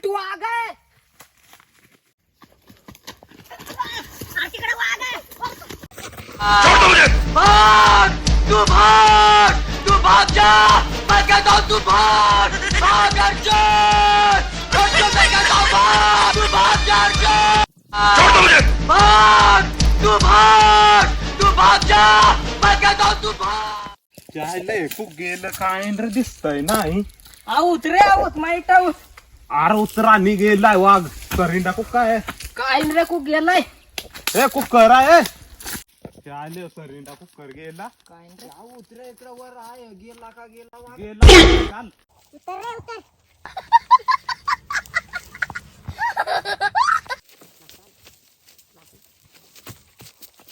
शेट वाघ आहे. तिकडे वाघ आहे. भाग तू भाग तू भाग जा. मैं कहता हूँ तू भाग भाग अर्जुन. मैं कहता हूँ भाग तू भाग जा अर्जुन. भाग तू भाग जा. मैं कहता हूँ तू भाग. जायलंय खूप गेलं काय रे दिसतंय नाही. आऊत रे आऊत माहित आऊत. अरे उतरानी गेलाय वाघ. करीन टाकू काय काय रे खूप गेलाय. ए कुकर आहे. चाले करीन टाकू कर गेला. काय रे आऊत रे इकडे वर आहे. गेला का गेला वाघ. गेला चाल. उतर रे उतर.